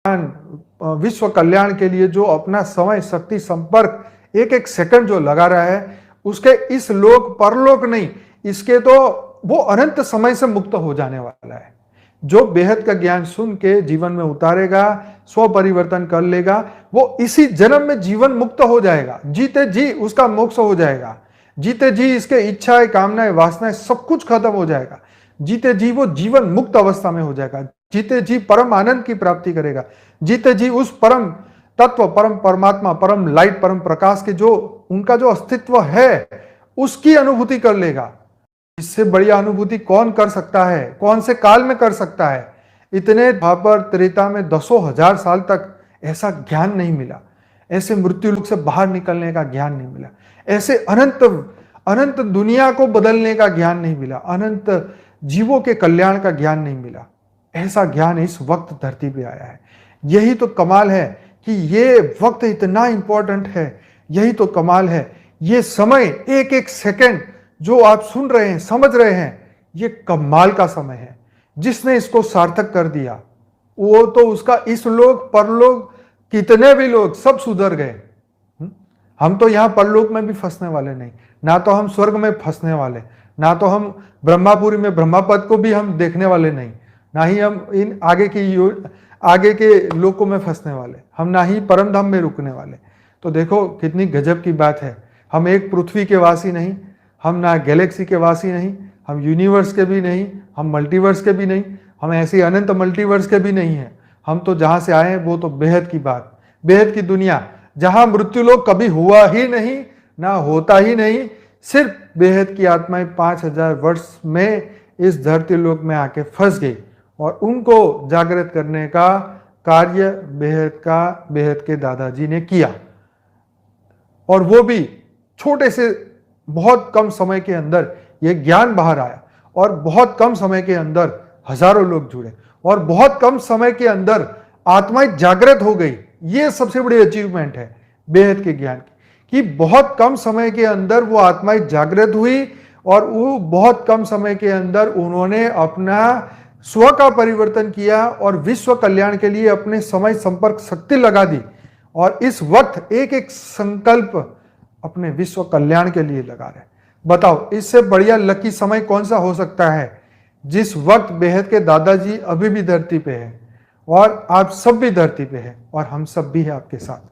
विश्व कल्याण के लिए जो अपना समय, शक्ति, संपर्क एक एक सेकंड जो लगा रहा है, उसके इस लोक परलोक नहीं, इसके तो वो अनंत समय से मुक्त हो जाने वाला है। जो बेहद का ज्ञान सुन के जीवन में उतारेगा, स्व परिवर्तन कर लेगा, वो इसी जन्म में जीवन मुक्त हो जाएगा। जीते जी उसका मोक्ष हो जाएगा। जीते जी इसके इच्छाएं, कामनाएं, वासनाएं सब कुछ खत्म हो जाएगा। जीते जी वो जीवन मुक्त अवस्था में हो जाएगा। जीते जी परम आनंद की प्राप्ति करेगा। जीते जी उस परम तत्व, परम परमात्मा, परम लाइट, परम प्रकाश के जो उनका जो अस्तित्व है, उसकी अनुभूति कर लेगा। इससे बढ़िया अनुभूति कौन कर सकता है? कौन से काल में कर सकता है? इतने द्वापर त्रेता में दसों हजार साल तक ऐसा ज्ञान नहीं मिला। ऐसे मृत्यु लोक से बाहर निकलने का ज्ञान नहीं मिला। ऐसे अनंत अनंत दुनिया को बदलने का ज्ञान नहीं मिला। अनंत जीवों के कल्याण का ज्ञान नहीं मिला। ऐसा ज्ञान इस वक्त धरती पे आया है। यही तो कमाल है कि ये वक्त इतना इंपॉर्टेंट है। यही तो कमाल है। ये समय, एक एक सेकंड जो आप सुन रहे हैं, समझ रहे हैं, ये कमाल का समय है। जिसने इसको सार्थक कर दिया, वो तो उसका इस लोक परलोक, कितने भी लोग सब सुधर गए। हम तो यहां परलोक में भी फंसने वाले नहीं, ना तो हम स्वर्ग में फंसने वाले, ना तो हम ब्रह्मापुरी में ब्रह्मापद को भी हम देखने वाले नहीं, ना ही हम इन आगे के लोकों में फंसने वाले, हम ना ही परम धाम में रुकने वाले। तो देखो कितनी गजब की बात है। हम एक पृथ्वी के वासी नहीं, हम ना गैलेक्सी के वासी नहीं, हम यूनिवर्स के भी नहीं, हम मल्टीवर्स के भी नहीं, हम ऐसे अनंत मल्टीवर्स के भी नहीं हैं। हम तो जहां से आए हैं वो तो बेहद की बात, बेहद की दुनिया, जहां मृत्यु लोक कभी हुआ ही नहीं, ना होता ही नहीं। सिर्फ बेहद की आत्माएं 5000 वर्ष में इस धरती लोक में आके फंस गई और उनको जागृत करने का कार्य बेहद के दादाजी ने किया। और वो भी छोटे से बहुत कम समय के अंदर ये ज्ञान बाहर आया और बहुत कम समय के अंदर हजारों लोग जुड़े और बहुत कम समय के अंदर आत्माएं जागृत हो गई। ये सबसे बड़ी अचीवमेंट है बेहद के ज्ञान की, कि बहुत कम समय के अंदर वो आत्माएं जागृत हुई और वो बहुत कम समय के अंदर उन्होंने अपना स्व का परिवर्तन किया और विश्व कल्याण के लिए अपने समय, संपर्क, शक्ति लगा दी। और इस वक्त एक एक संकल्प अपने विश्व कल्याण के लिए लगा रहे। बताओ इससे बढ़िया लकी समय कौन सा हो सकता है? जिस वक्त बेहद के दादाजी अभी भी धरती पे है और आप सब भी धरती पे है और हम सब भी है आपके साथ।